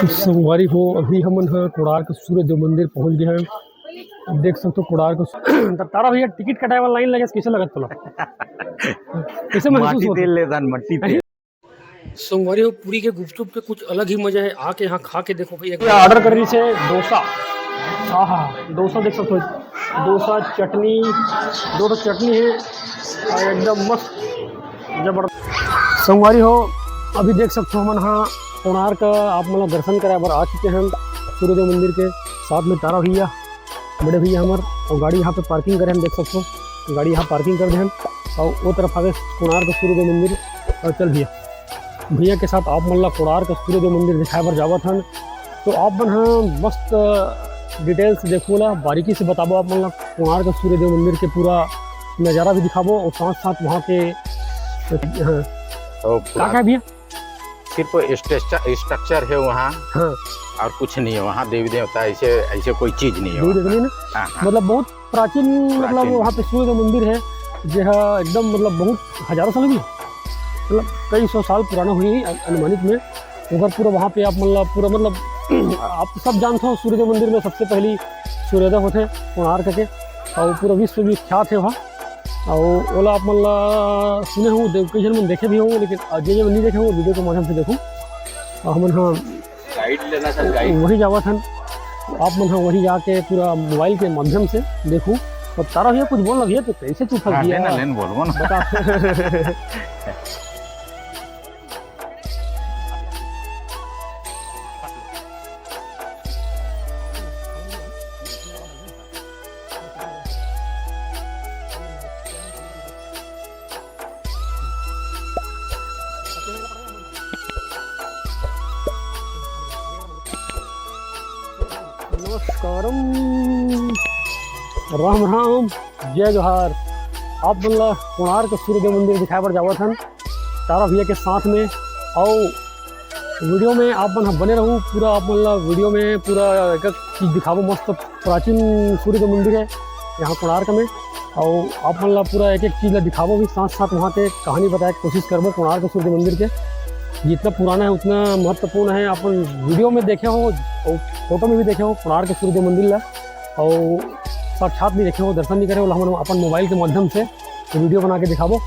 संगवारी हो अभी हमन ह कोणार्क सूर्य देव मंदिर पहुंच गए हैं। देख सकते हो कोणार्क तारा भैया टिकट कटाए वाला लाइन लगे कैसे लगत तुला कैसे महसूस होता तेल लेदान मट्टी तेल संगवारी हो पूरी के गुपचुप के कुछ अलग ही मजा है। आके यहाँ खा के देखो भैया ऑर्डर कर रही से डोसा। हाँ डोसा देख सकते हो डोसा चटनी दो तो चटनी है और एकदम मस्त जबरदस्त। संगवारी हो अभी देख सकते हो हम यहाँ कोणार्क आप मतलब दर्शन कराए बार आ चुके हैं सूर्यदेव मंदिर के साथ में तारा भैया बड़े भैया हमार और गाड़ी यहाँ पे पार्किंग करे हम देख सकते हो गाड़ी यहाँ पार्किंग कर दे हम और वो तरफ आगे कोणार्क सूर्यदेव मंदिर और चल भैया भैया के साथ आप मतलब कोणार्क सूर्यदेव मंदिर दिखाए बार जावत हन तो आप मन हाँ मस्त डिटेल्स देखो ला बारीकी से बताबो आप मतलब कोणार्क सूर्यदेव मंदिर के पूरा नज़ारा भी दिखाबो और साथ साथ वहाँ के क्या क्या भैया सिर्फ स्ट्रक्चर है वहाँ। हाँ और कुछ नहीं है वहाँ देवी देवता ऐसे ऐसे कोई चीज नहीं है देवी देवता हाँ, हाँ। मतलब बहुत प्राचीन मतलब वहाँ पे सूर्य मंदिर है जो है एकदम मतलब बहुत हजारों साल भी मतलब कई सौ साल पुराना हुई अनुमानित में उधर पूरा वहाँ पे आप मतलब पूरा मतलब आप सब जानते हो सूर्य मंदिर में सबसे पहली सूर्योदय होते कोणार्क के और पूरा विश्व विख्यात है वहाँ और ओला आप मतलब सुने हूँ कई जन मन देखे भी होंगे लेकिन जो नहीं देखे होंगे वीडियो के माध्यम से देखूँ और हम हाँ गाइड लेना सर गाइड वही जावा था आप मन हाँ वही जाके पूरा मोबाइल के माध्यम से देखूँ और तारा भैया कुछ बोल रही है तो कैसे चुप कर दिया लेन बोलबो ना बता नमस्कारम राम राम जय जोहार। आप मतलब कोणार्क सूर्यदेव मंदिर दिखाए पर जावत हन तारा भैया के साथ में और वीडियो में आप मन बने रहूँ पूरा आप मतलब वीडियो में पूरा एक एक चीज़ दिखाबो मस्त प्राचीन सूर्यदेव मंदिर है यहाँ कोणार्क में और आप मतलब पूरा एक एक चीज़ दिखाबो भी साथ साथ वहाँ के कहानी बताए कोशिश करबो कोणार्क सूर्यदेव मंदिर के जितना पुराना है उतना महत्वपूर्ण है। अपन वीडियो में देखे हो और फोटो में भी देखे हो कोणार्क सूर्यदेव मंदिर ला और साक्षात भी देखे हो दर्शन नहीं करे हो हम अपन मोबाइल के माध्यम से वीडियो बना के दिखाबो।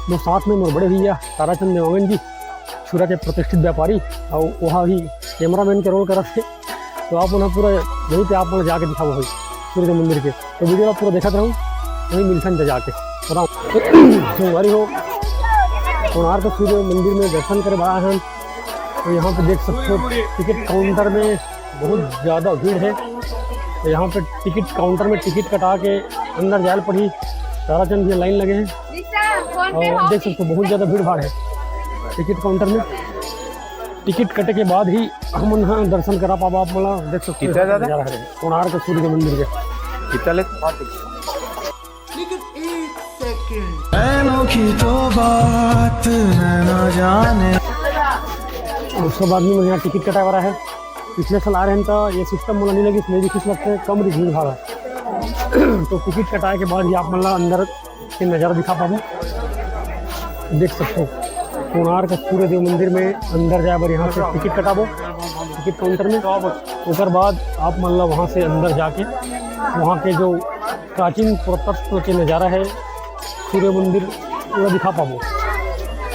मैं साथ में मोर बड़े भैया ताराचंद देवांगन जी छुरा के प्रतिष्ठित व्यापारी और वहाँ भी कैमरामैन के रोल करते तो आप उन्हें पूरा वहीं पे आप जाके दिखाबो भाई सूर्यदेव मंदिर के तो वीडियो आप पूरा देखते रहूँ वहीं मिलसन जाके बताओ हमारी हो कोणार्क सूर्य मंदिर में दर्शन कर आए हैं तो यहाँ पे देख सकते हो टिकट काउंटर में बहुत ज़्यादा भीड़ है तो यहाँ पे टिकट काउंटर में टिकट कटा के अंदर जाल पड़ी ताराचंद की लाइन लगे हैं और देख सकते हो बहुत ज़्यादा भीड़ भाड़ है टिकट काउंटर में। टिकट कटे के बाद ही हम यहाँ दर्शन करा पाबा आप बोला देख सकते हो कोणार्क सूर्य मंदिर के कितना की तो बात ना जाने उसके बाद में यहाँ टिकट कटा हुआ है। पिछले साल आ रहे हैं तो ये सिस्टम मुझे नहीं लगी इसलिए भी कुछ लगता है कम भीड़ भाड़ है तो टिकट कटाए के बाद ही आप मतलब अंदर के नज़ारा दिखा पाबो देख सकते हो कोणार्क सूर्यदेव मंदिर में अंदर जाए बार यहाँ से टिकट कटाबो टिकट काउंटर में उसके बाद आप मतलब वहाँ से अंदर जाके वहाँ के जो प्राचीन पुरातत्व के नज़ारा है सूर्य मंदिर पूरा दिखा पाबो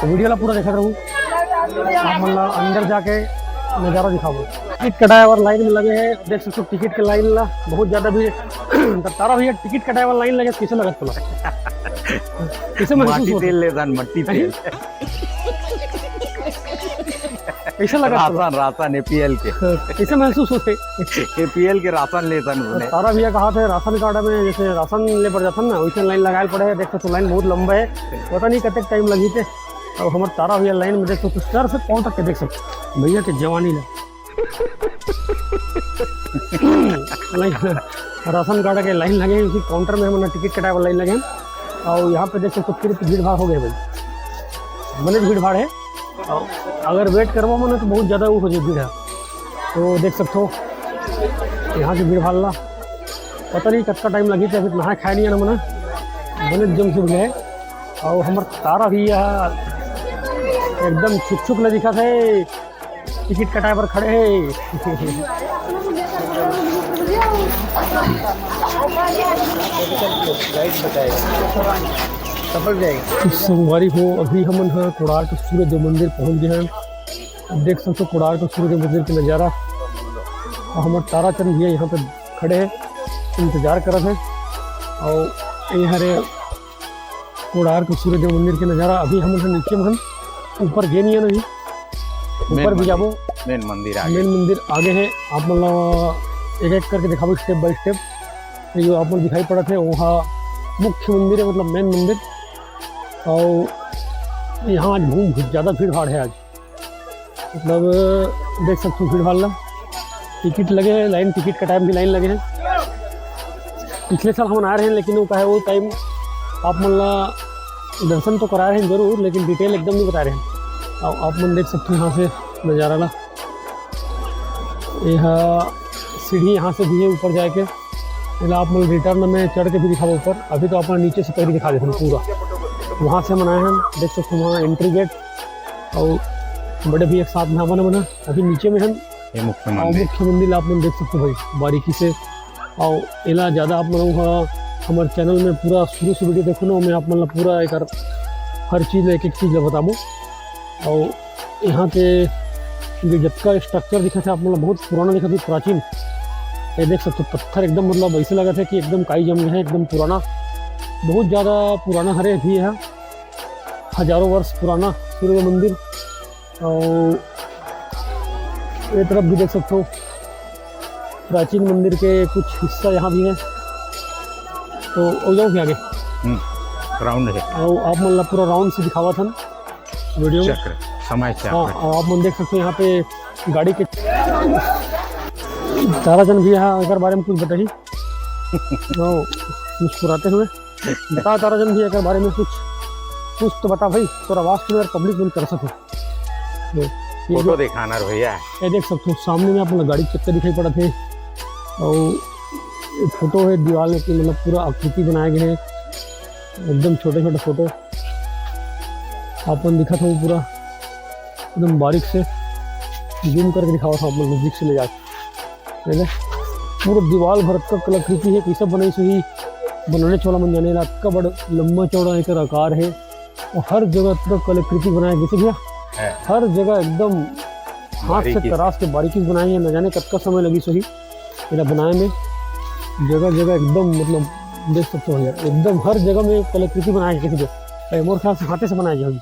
तो वीडियो ला पूरा देखा रहूँ आप मतलब अंदर जाके नज़ारा दिखाबो। टिकट कटाए वाला लाइन में लगे हैं देख सकते हो टिकट के लाइन ला बहुत ज़्यादा भी तारा भैया टिकट कटाए वाला लाइन लगे कैसे लगत तुला कैसे महसूस होता तेल लेदान मट्टी तेल कैसे लगा राशन एपीएल के कैसे महसूस होते एपीएल के राशन लेदान तारा भैया कहा थे राशन कार्ड में जैसे राशन ले पड़ जाता ना वैसे लाइन लगाए पड़े है देखते तो लाइन बहुत लंबा है पता नहीं कितने टाइम लगी थे और हमारे तारा भैया लाइन में देखते तो सर से पहुँच तक के देख सकते भैया के जवानी ला राशन कार्ड के लाइन लगे उसी काउंटर में हमने टिकट कटाए वाला लाइन लगे और यहाँ पे देख सकते फिर भीड़ भाड़ हो गए भाई बने भीड़ भाड़ है और अगर वेट करवा मैंने तो बहुत ज़्यादा वो हो जाए भीड़ है तो देख सकते हो यहाँ की भीड़ भाड़ ला पता नहीं कितना टाइम लगी थी अभी नहा खाए नहीं है ना मैंने बने जम से गए और हमारे तारा भी यहाँ एकदम छुक छुक दिखा थे टिकट कटाए पर खड़े हैं। संगवारी हो अभी हम कोणार्क सूर्य देव मंदिर पहुंच गए हैं। देख सकते हो कोणार्क सूर्य देव मंदिर का नज़ारा। और हमारे ताराचंद भैया यहाँ पे खड़े हैं, इंतजार कर रहे हैं। और ये हरे कोणार्क सूर्य देव मंदिर के नज़ारा। अभी हम नीचे में ऊपर गए नहीं है नहीं, ऊपर भी जाबो। मेन मंदिर आगे है। आप मतलब एक एक करके दिखाओ स्टेप बाय स्टेप। जो आप दिखाई पड़ा थे वहाँ मुख्य मंदिर है, मतलब मेन मंदिर। और यहाँ आज बहुत ज़्यादा भीड़ भाड़ है आज, मतलब देख सकते हो भीड़ भाड़। टिकट लगे हैं, लाइन टिकट का टाइम भी लाइन लगे हैं। पिछले साल हम आ रहे हैं लेकिन वो कहे वो टाइम आप मतलब दर्शन तो करा रहे हैं ज़रूर, लेकिन डिटेल एकदम नहीं बता रहे हैं। आप मन देख सकते हो यहाँ से नज़ारा ला। यह सीढ़ी यहाँ से भी है ऊपर जाके। आप मतलब रिटर्न में चढ़ के भी दिखाओ ऊपर। अभी तो अपना नीचे से पहले दिखा देते हैं पूरा। वहाँ से मनाए हम देख सकते हो, वहाँ एंट्री गेट और बड़े भी एक साथ में बना। अभी नीचे में हम मुख्य मंदिर आप लोग देख सकते हो भाई बारीकी से। और इला ज़्यादा आप लोग हमारे चैनल में पूरा शुरू से वीडियो देखो ना, मैं आप मतलब पूरा एक हर चीज़ एक एक चीज़ बताबो। और यहाँ के जो जब स्ट्रक्चर दिखा था आप मतलब बहुत पुराना दिखा था, प्राचीन। ये देख सकते हो पत्थर एकदम मतलब ऐसे लगा था कि एकदम काई जम गए हैं, एकदम पुराना, बहुत ज़्यादा पुराना हरे भी है, हज़ारों वर्ष पुराना सूर्य मंदिर। और ये तरफ भी देख सकते हो प्राचीन मंदिर के कुछ हिस्सा यहाँ भी है। तो हो जाओ आगे राउंड है और आप मतलब पूरा राउंड से दिखावा था वीडियो में समय से। हाँ, और आप मन देख सकते हो यहाँ पे गाड़ी के ताराचंद भी यहाँ अगर बारे में कुछ बताइए। तो मुस्कुराते हुए बता ताराचंद भी अगर बारे में कुछ तो बता भाई, तो आवाज़ तो पब्लिक में कर सको। तो फोटो दिखाना भैया, ये देख सकते हो सामने में अपना गाड़ी के चक्कर दिखाई पड़ा थे। और फोटो है दीवार की, मतलब पूरा आकृति बनाए गए हैं, एकदम छोटे छोटे फोटो आपन दिखा था वो पूरा एकदम बारीक से जूम करके दिखावा था, आप नजदीक से ले जाके पूरा दीवार भर का कलाकृति है। कैसा बनाई सही बनाने चौड़ा मन जाने ला का बड़ा लंबा चौड़ा एक आकार है। और हर जगह पूरा कलाकृति बनाया जैसे भैया हर जगह एकदम हाथ से तराश के बारीकी बनाई है। न जाने कब का समय लगी सही मेरा बनाए में, जगह जगह एकदम मतलब देख सकते हो भैया एकदम हर जगह में कलाकृति बनाई है। किसी को मोर ख्याल से हाथे से बनाई जाएगी,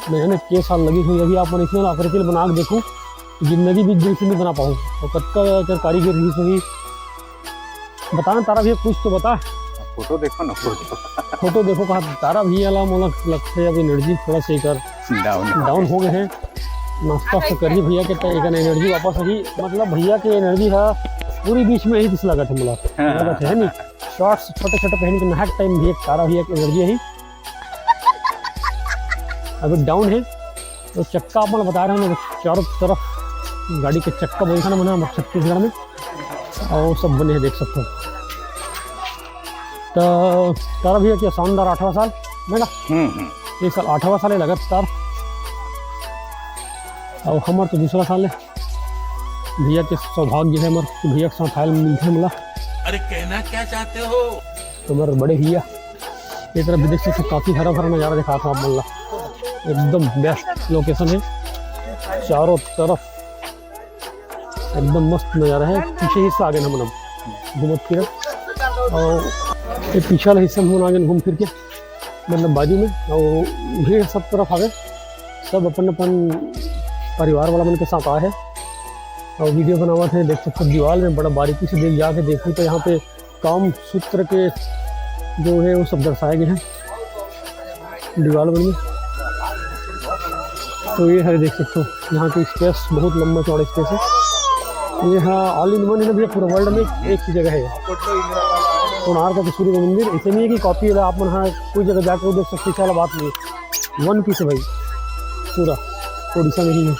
न जाने के साल लगी हुई। अभी आप इतना आकृति बना के देखो, जिंदगी भी दिल से नहीं बना पाऊँ। और कब का कारीगर रही सही बताना तारा भैया कुछ तो बता। फोटो देखो ना, फोटो देखो कहा तारा भैया ला मोला लगता है अभी एनर्जी थोड़ा सही कर डाउन हो गए हैं। नाश्ता तो करिए भैया के एक एनर्जी वापस अभी, मतलब भैया की एनर्जी है पूरी बीच में ही लगा था लगा है नहीं। शॉर्ट्स छोटे छोटे पहन के नहाक टाइम भी तारा भैया की एनर्जी है अभी डाउन है। तो चक्का आप बता रहे हैं चारों तरफ गाड़ी के चक्का बोलता ना बना छत्तीसगढ़ में, और सब बने हैं देख सकते हो। तो तारा भैया क्या शानदार 8वां साल मेरा ये साल 8वां साल है लगातार। और हमारे तो दूसरा साल है। भैया के सौभाग्य है हमारे भैया के साथ हाल मिलते मिला। अरे कहना क्या चाहते हो? तो हमारे बड़े भैया ये तरफ भी देख सकते काफ़ी हरा भरा नज़ारा दिखा था मल्ला, एकदम बेस्ट लोकेशन है, चारों तरफ एकदम मस्त नज़ारा है। पीछे हिस्सा आगे ना मतलब घूमत फिर, और ये पीछे वाला हिस्सा हम आगे घूम फिर के मतलब बाजू में। और भीड़ सब तरफ आगे, सब अपन अपन परिवार वाला मन के साथ आए हैं और वीडियो बनावा थे। देख सकते दीवार में बड़ा बारीकी से देख जाके देखूँ तो यहाँ पे काम सूत्र के जो है वो सब दर्शाए गए हैं दीवार में। तो ये है देख सकते हो यहाँ की स्पेस बहुत लंबा चौड़ा स्पेस है। ये हाँ ऑल इन वन है भैया, पूरा वर्ल्ड में एक ही जगह है कोणार्क का सूर्य मंदिर। ऐसे नहीं है कि कॉपी है आप हाँ कोई जगह जाकर देख सकते, वाला बात नहीं है, वन पीस है भाई पूरा उड़ीसा में ही है।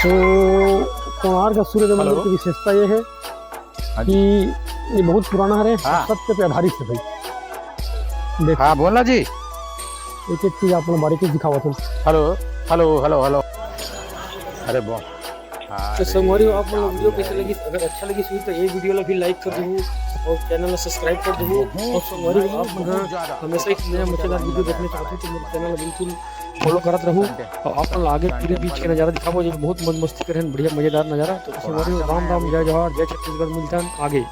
तो कोणार्क का सूर्य मंदिर की विशेषता ये है कि ये बहुत पुराना है, सत्य पे आधारित है भाई। देख हाँ बोला जी, एक एक चीज आपने बारीकी दिखावा था। हेलो हेलो हेलो हेलो अरे वाह तो संगवारी हो आप लोग वीडियो कैसे लगी, अगर अच्छा लगी सुई तो ये वीडियो ला भी लाइक कर दो और चैनल ला सब्सक्राइब कर दो। और संगवारी हो आप मन हमेशा एक नया मजेदार वीडियो देखने चाहते हो तो मेरे चैनल ला बिल्कुल फॉलो करत रहूँ और आप लोग आगे पूरे बीच के नज़ारा दिखाबो जो बहुत मन मस्ती करें, बढ़िया मजेदार नज़ारा। तो संगवारी हो राम राम, जय जोहार, जय छत्तीसगढ़, मिलता आगे।